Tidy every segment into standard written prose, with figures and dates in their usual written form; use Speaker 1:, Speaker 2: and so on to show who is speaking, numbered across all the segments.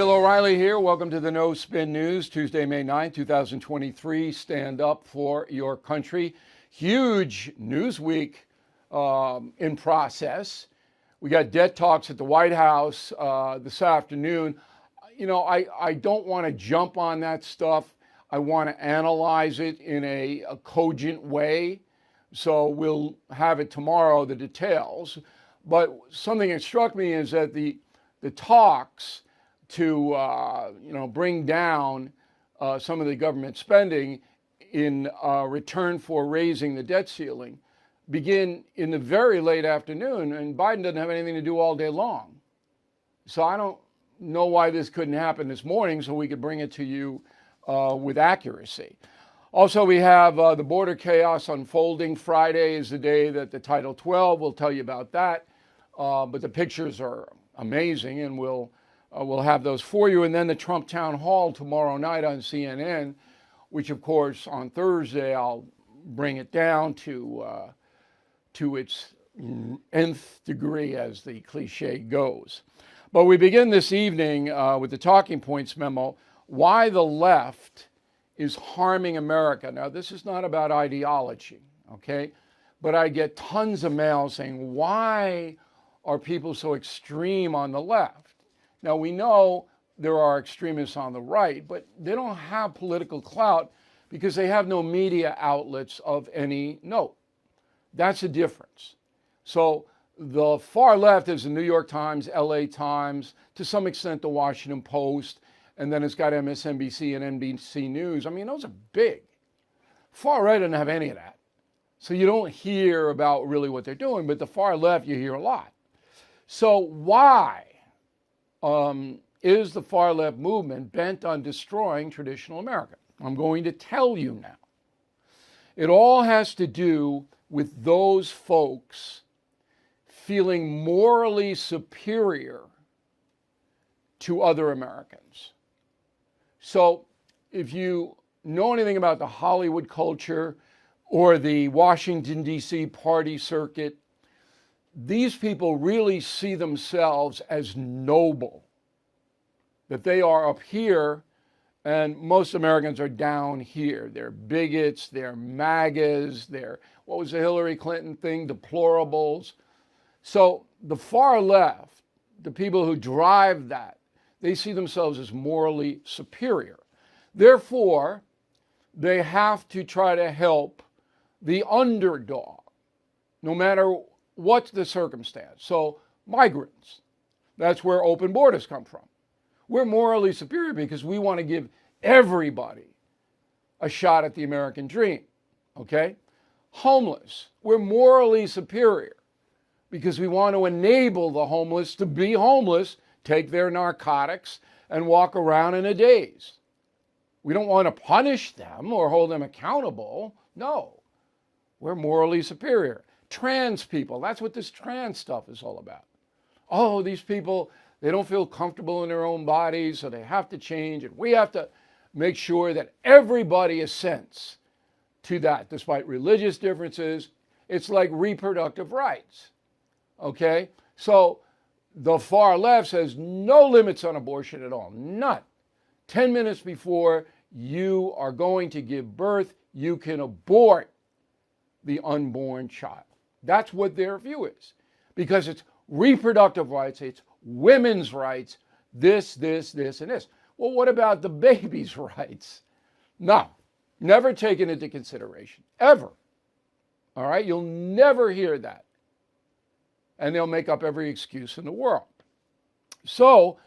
Speaker 1: Bill O'Reilly here. Welcome to the No Spin News, Tuesday, May 9th, 2023. Stand up for your country. Huge news week in process. We got debt talks at the White House this afternoon. You know, I don't want to jump on that stuff. I want to analyze it in a cogent way. So we'll have it tomorrow, the details. But something that struck me is that the talks to bring down some of the government spending in return for raising the debt ceiling begin in the very late afternoon, and Biden doesn't have anything to do all day long. So I don't know why this couldn't happen this morning so we could bring it to you with accuracy. Also, we have the border chaos unfolding. Friday is the day that the Title 12, we'll tell you about that. But the pictures are amazing, and we'll have those for you. And then the Trump town hall tomorrow night on CNN, which, of course, on Thursday, I'll bring it down to its nth degree, as the cliche goes. But we begin this evening with the talking points memo, why the left is harming America. Now, this is not about ideology, okay? But I get tons of mail saying, why are people so extreme on the left? Now, we know there are extremists on the right, but they don't have political clout because they have no media outlets of any note. That's the difference. So the far left is the New York Times, LA Times, to some extent the Washington Post, and then it's got MSNBC and NBC News. I mean, those are big. Far right doesn't have any of that. So you don't hear about really what they're doing, but the far left you hear a lot. So why is the far left movement bent on destroying traditional America? I'm going to tell you now. It all has to do with those folks feeling morally superior to other Americans. So if you know anything about the Hollywood culture or the Washington, D.C. party circuit, these people really see themselves as noble, that they are up here and most Americans are down here. They're bigots, they're MAGAs, they're, what was the Hillary Clinton thing, deplorables. So the far left, the people who drive that, they see themselves as morally superior. Therefore, they have to try to help the underdog, no matter what's the circumstance. So migrants, that's where open borders come from. We're morally superior because we want to give everybody a shot at the American dream, okay? Homeless, we're morally superior because we want to enable the homeless to be homeless, take their narcotics, and walk around in a daze. We don't want to punish them or hold them accountable. No, we're morally superior. Trans people, that's what this trans stuff is all about. Oh, these people, they don't feel comfortable in their own bodies, so they have to change, and we have to make sure that everybody assents to that, despite religious differences. It's like reproductive rights, okay? So the far left says no limits on abortion at all, none. 10 minutes before you are going to give birth, you can abort the unborn child. That's what their view is, because it's reproductive rights, it's women's rights, this, and this. Well, what about the baby's rights? No, never taken into consideration, ever. All right, you'll never hear that. And they'll make up every excuse in the world. So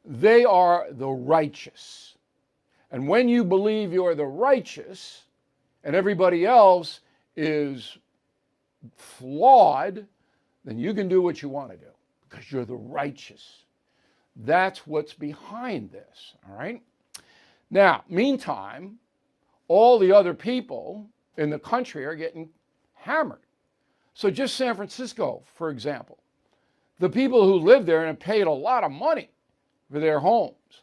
Speaker 1: they are the righteous. And when you believe you're the righteous and everybody else is flawed, then you can do what you want to do because you're the righteous. That's what's behind this, all right? Now, meantime, all the other people in the country are getting hammered. So just San Francisco, for example, the people who live there and have paid a lot of money for their homes,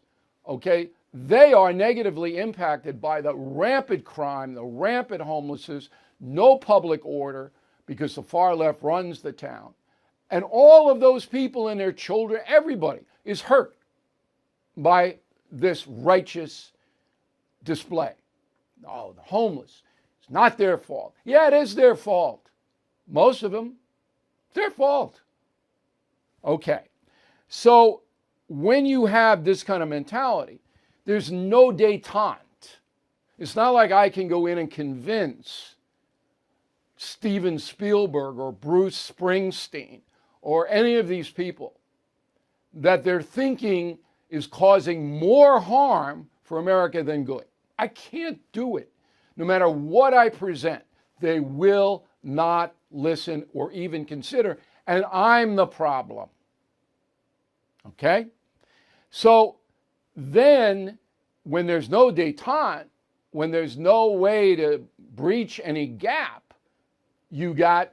Speaker 1: okay, they are negatively impacted by the rampant crime, the rampant homelessness, no public order, because the far left runs the town. And all of those people and their children, everybody is hurt. by this righteous display. Oh, the homeless, it's not their fault. Yeah, it is their fault. Most of them, it's their fault. Okay, so when you have this kind of mentality, there's no détente. It's not like I can go in and convince Steven Spielberg or Bruce Springsteen or any of these people that their thinking is causing more harm for America than good. I can't do it. No matter what I present, they will not listen or even consider, and I'm the problem. Okay? So then, when there's no détente, when there's no way to breach any gap, you got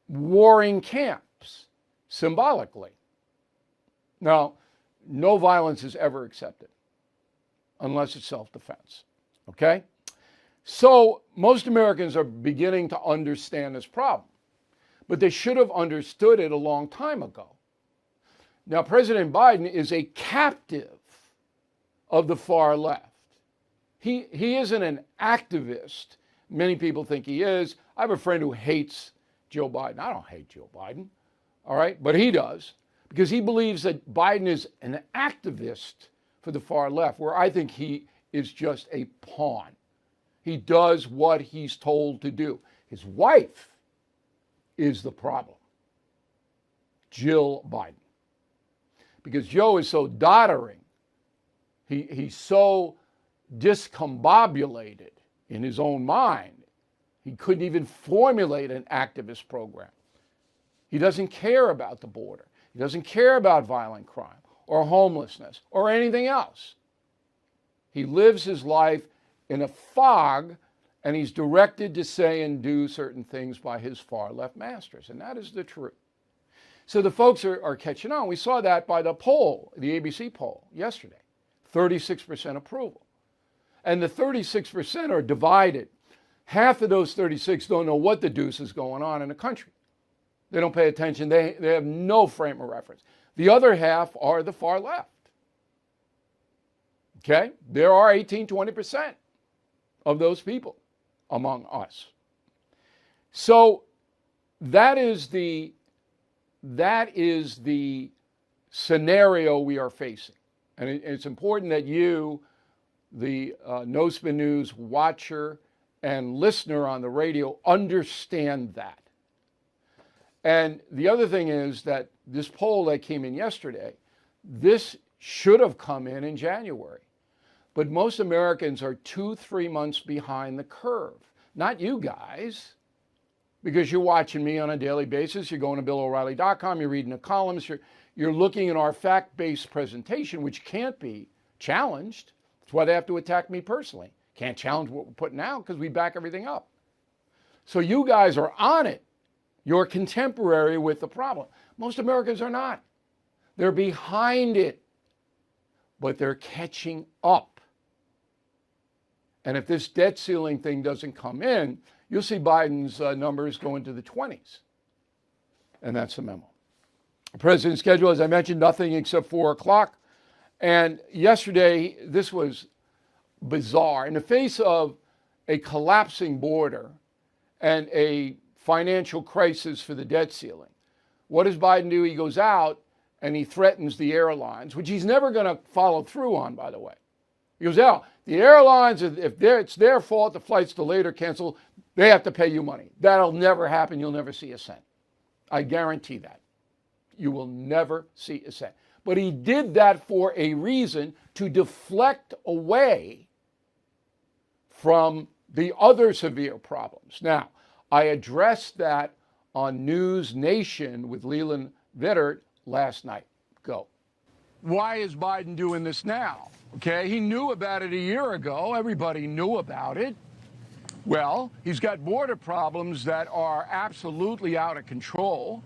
Speaker 1: warring camps, symbolically. Now, no violence is ever accepted unless it's self-defense. Okay? So most Americans are beginning to understand this problem, but they should have understood it a long time ago. Now, President Biden is a captive of the far left. He isn't an activist. Many people think he is. I have a friend who hates Joe Biden. I don't hate Joe Biden, all right? But he does, because he believes that Biden is an activist for the far left, where I think he is just a pawn. He does what he's told to do. His wife is the problem, Jill Biden. Because Joe is so doddering, he's so discombobulated in his own mind, he couldn't even formulate an activist program. He doesn't care about the border. He doesn't care about violent crime or homelessness or anything else. He lives his life in a fog, and he's directed to say and do certain things by his far left masters, and that is the truth. So the folks are catching on. We saw that by the poll, the ABC poll yesterday, 36% approval. And the 36% are divided. Half of those 36 don't know what the deuce is going on in the country. They don't pay attention. They have no frame of reference. The other half are the far left. Okay? There are 18, 20% of those people among us. So that is the scenario we are facing. And it's important that you, the No Spin News watcher and listener on the radio, understand that. And the other thing is that this poll that came in yesterday, this should have come in January. But most Americans are 2-3 months behind the curve. Not you guys, because you're watching me on a daily basis. You're going to BillO'Reilly.com. You're reading the columns. You're looking at our fact-based presentation, which can't be challenged. That's why they have to attack me personally. Can't challenge what we're putting out because we back everything up. So you guys are on it. You're contemporary with the problem. Most Americans are not. They're behind it, but they're catching up. And if this debt ceiling thing doesn't come in, you'll see Biden's numbers go into the 20s. And that's the memo. The president's schedule, as I mentioned, nothing except 4 o'clock. And yesterday, this was bizarre. In the face of a collapsing border and a financial crisis for the debt ceiling, what does Biden do? He goes out and he threatens the airlines, which he's never going to follow through on, by the way. He goes out, the airlines, if it's their fault, the flight's delayed or canceled, they have to pay you money. That'll never happen. You'll never see a cent. I guarantee that. You will never see a cent. But he did that for a reason, to deflect away from the other severe problems. Now, I addressed that on News Nation with Leland Vittert last night. Go. Why is Biden doing this now? Okay, he knew about it a year ago. Everybody knew about it. Well, he's got border problems that are absolutely out of control,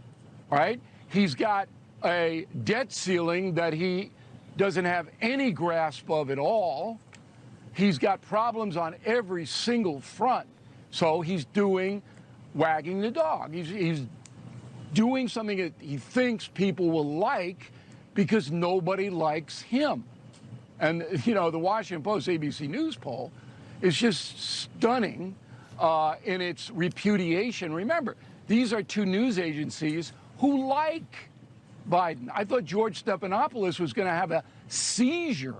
Speaker 1: right? He's got a debt ceiling that he doesn't have any grasp of at all. He's got problems on every single front. So he's wagging the dog. He's doing something that he thinks people will like because nobody likes him. And, the Washington Post ABC News poll is just stunning in its repudiation. Remember, these are two news agencies who like Biden. I thought George Stephanopoulos was going to have a seizure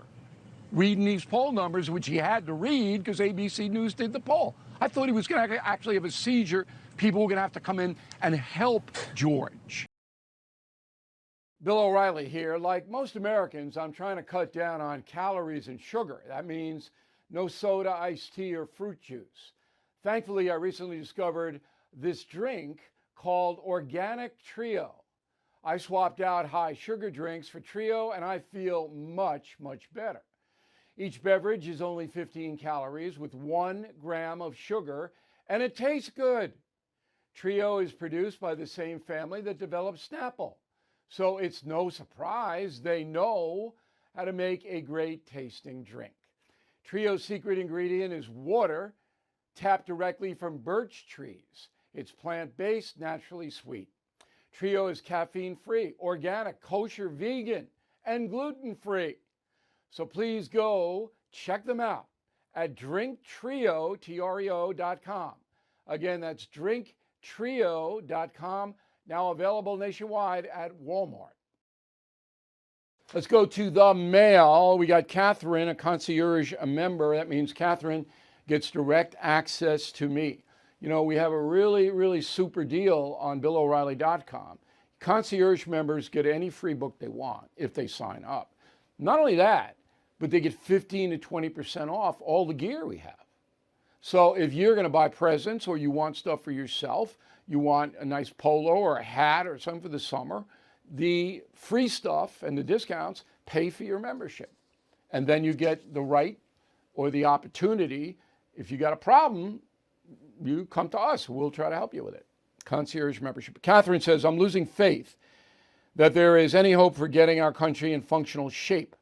Speaker 1: reading these poll numbers, which he had to read because ABC News did the poll. I thought he was going to actually have a seizure. People were going to have to come in and help George. Bill O'Reilly here. Like most Americans, I'm trying to cut down on calories and sugar. That means no soda, iced tea, or fruit juice. Thankfully, I recently discovered this drink called Organic Trio. I swapped out high sugar drinks for Trio, and I feel much, much better. Each beverage is only 15 calories with 1 gram of sugar, and it tastes good. Trio is produced by the same family that developed Snapple. So it's no surprise they know how to make a great tasting drink. Trio's secret ingredient is water tapped directly from birch trees. It's plant-based, naturally sweet. Trio is caffeine-free, organic, kosher, vegan, and gluten-free. So please go check them out at drinktrio.com. Again, that's drinktrio.com. Now available nationwide at Walmart. Let's go to the mail. We got Catherine, a concierge, a member. That means Catherine gets direct access to me. We have a really, really super deal on BillO'Reilly.com. Concierge members get any free book they want if they sign up. Not only that, but they get 15 to 20% off all the gear we have. So if you're going to buy presents or you want stuff for yourself, you want a nice polo or a hat or something for the summer, the free stuff and the discounts pay for your membership. And then you get the right or the opportunity. If you got a problem, you come to us. We'll try to help you with it. Concierge membership. Catherine says, I'm losing faith that there is any hope for getting our country in functional shape.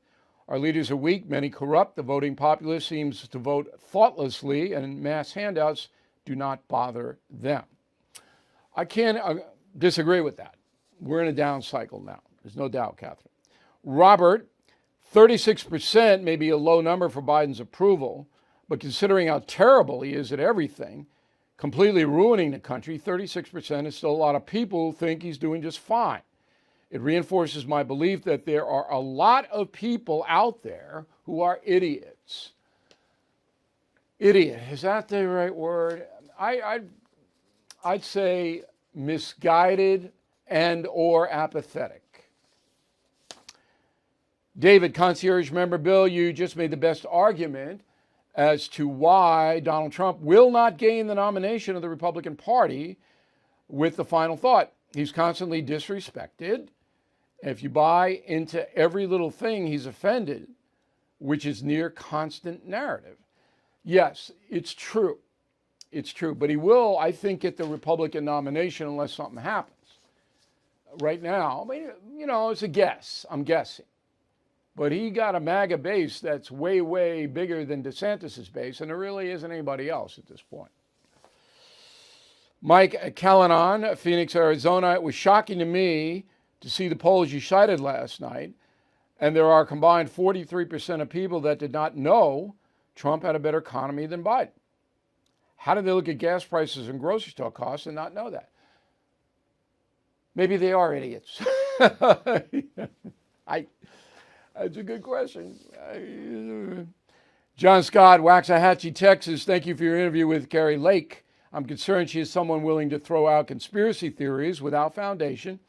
Speaker 1: Our leaders are weak, many corrupt. The voting populace seems to vote thoughtlessly, and mass handouts do not bother them. I can't disagree with that. We're in a down cycle now. There's no doubt, Catherine. Robert, 36% may be a low number for Biden's approval, but considering how terrible he is at everything, completely ruining the country, 36% is still a lot of people who think he's doing just fine. It reinforces my belief that there are a lot of people out there who are idiots. Idiot, is that the right word? I'd say misguided and or apathetic. David, concierge member Bill, you just made the best argument as to why Donald Trump will not gain the nomination of the Republican Party with the final thought. He's constantly disrespected. If you buy into every little thing, he's offended, which is near constant narrative. Yes, it's true. It's true. But he will, I think, get the Republican nomination unless something happens. Right now, it's a guess. I'm guessing. But he got a MAGA base that's way, way bigger than DeSantis' base, and there really isn't anybody else at this point. Mike Callanan, Phoenix, Arizona. It was shocking to me to see the polls you cited last night, and there are a combined 43% of people that did not know Trump had a better economy than Biden. How did they look at gas prices and grocery store costs and not know that? Maybe they are idiots. That's a good question. John Scott, Waxahachie, Texas. Thank you for your interview with Carrie Lake. I'm concerned she is someone willing to throw out conspiracy theories without foundation.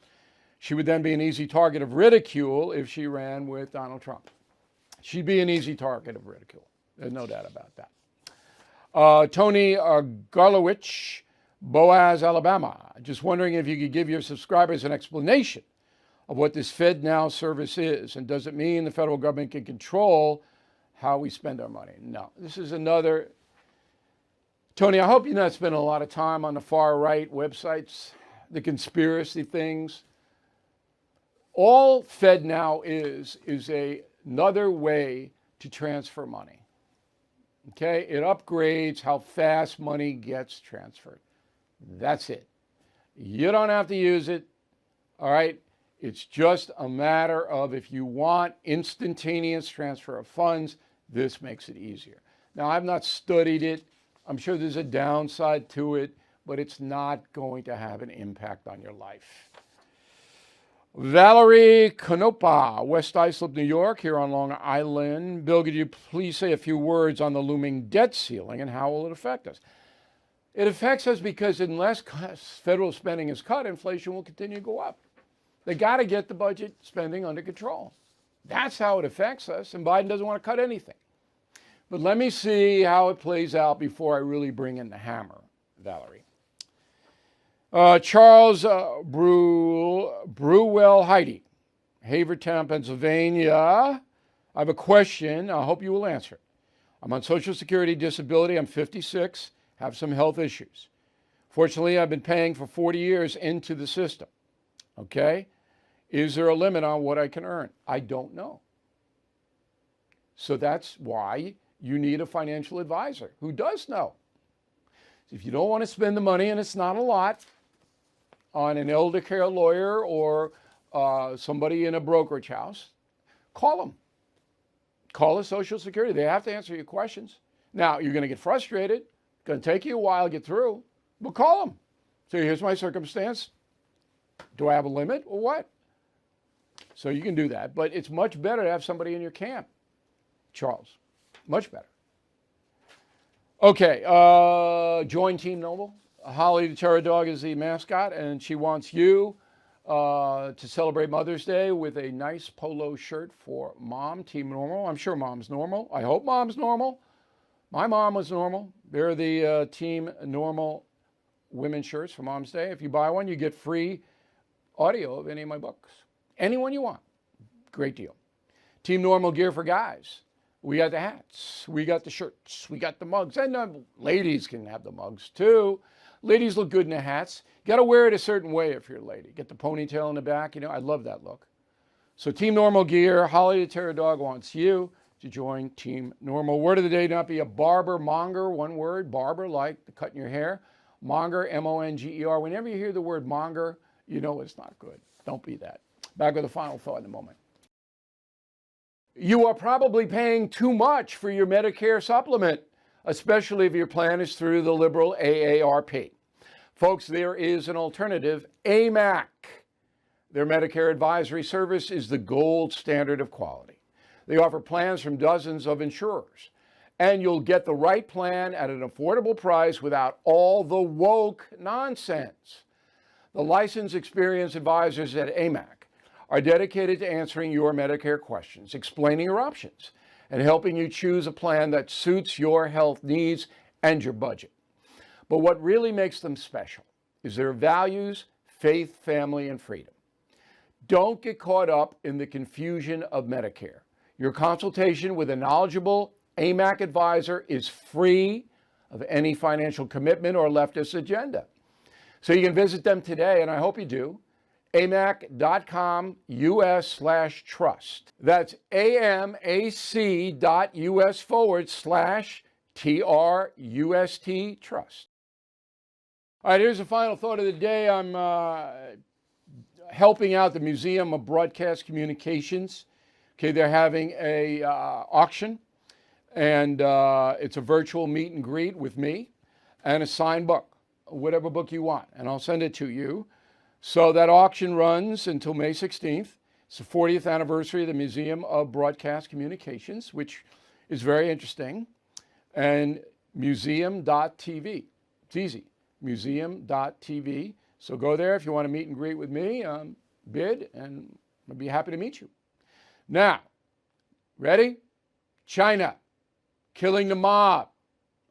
Speaker 1: She would then be an easy target of ridicule if she ran with Donald Trump. She'd be an easy target of ridicule. There's no doubt about that. Tony Garlowich, Boaz, Alabama. Just wondering if you could give your subscribers an explanation of what this FedNow service is, and does it mean the federal government can control how we spend our money? No. This is another... Tony, I hope you're not spending a lot of time on the far right websites, the conspiracy things. All FedNow is another way to transfer money. Okay? It upgrades how fast money gets transferred. That's it. You don't have to use it. All right? It's just a matter of if you want instantaneous transfer of funds, this makes it easier. Now, I've not studied it. I'm sure there's a downside to it, but it's not going to have an impact on your life. Valerie Canopa, West Islip, New York, here on Long Island. Bill, could you please say a few words on the looming debt ceiling and how will it affect us? It affects us because unless federal spending is cut, inflation will continue to go up. They got to get the budget spending under control. That's how it affects us, and Biden doesn't want to cut anything. But let me see how it plays out before I really bring in the hammer, Valerie. Charles Brewell Heidi, Havertown, Pennsylvania. I have a question. I hope you will answer it. I'm on Social Security disability. I'm 56, have some health issues. Fortunately, I've been paying for 40 years into the system. Okay? Is there a limit on what I can earn? I don't know. So that's why you need a financial advisor who does know. If you don't want to spend the money, and it's not a lot, on an elder care lawyer or somebody in a brokerage house, call them. Call the Social Security. They have to answer your questions. Now, you're going to get frustrated. It's going to take you a while to get through, but call them. So here's my circumstance. Do I have a limit or what? So you can do that, but it's much better to have somebody in your camp, Charles. Much better. Okay, join Team Noble. Holly the Terror Dog is the mascot, and she wants you to celebrate Mother's Day with a nice polo shirt for Mom, Team Normal. I'm sure Mom's normal. I hope Mom's normal. My mom was normal. They're the Team Normal women's shirts for Mom's Day. If you buy one, you get free audio of any of my books. Anyone you want. Great deal. Team Normal gear for guys. We got the hats. We got the shirts. We got the mugs. And ladies can have the mugs too. Ladies look good in the hats. You got to wear it a certain way if you're a lady. Get the ponytail in the back. You know, I love that look. So Team Normal gear. Holly the Terror Dog wants you to join Team Normal. Word of the day, not be a barber monger, one word. Barber, like the cutting your hair. Monger, M-O-N-G-E-R. Whenever you hear the word monger, you know it's not good. Don't be that. Back with a final thought in a moment. You are probably paying too much for your Medicare supplement, especially if your plan is through the liberal AARP. Folks, there is an alternative, AMAC. Their Medicare advisory service is the gold standard of quality. They offer plans from dozens of insurers, and you'll get the right plan at an affordable price without all the woke nonsense. The licensed, experienced advisors at AMAC are dedicated to answering your Medicare questions, explaining your options, and helping you choose a plan that suits your health needs and your budget. But what really makes them special is their values, faith, family, and freedom. Don't get caught up in the confusion of Medicare. Your consultation with a knowledgeable AMAC advisor is free of any financial commitment or leftist agenda. So you can visit them today, and I hope you do. amac.com/trust. That's amac.us/TRUST trust. All right, here's the final thought of the day. I'm helping out the Museum of Broadcast Communications. Okay, they're having a auction, and it's a virtual meet and greet with me and a signed book, whatever book you want, and I'll send it to you. So that auction runs until May 16th. It's the 40th anniversary of the Museum of Broadcast Communications, which is very interesting. And museum.tv. It's easy. Museum.tv. So go there if you want to meet and greet with me, bid, and I'll be happy to meet you. Now, ready? China, killing the mob,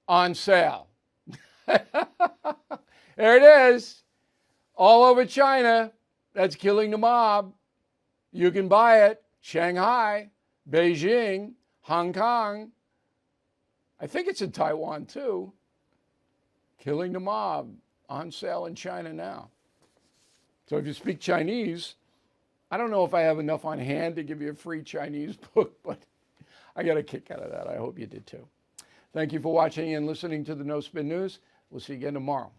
Speaker 1: on sale. There it is. All over China, that's killing the mob. You can buy it. Shanghai, Beijing, Hong Kong. I think it's in Taiwan too. Killing the mob, on sale in China now. So if you speak Chinese, I don't know if I have enough on hand to give you a free Chinese book, but I got a kick out of that. I hope you did too. Thank you for watching and listening to the No Spin News. We'll see you again tomorrow.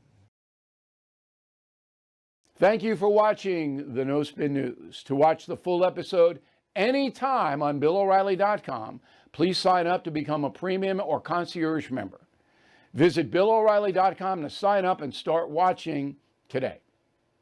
Speaker 1: Thank you for watching the No Spin News. To watch the full episode anytime on BillO'Reilly.com, please sign up to become a premium or concierge member. Visit BillO'Reilly.com to sign up and start watching today.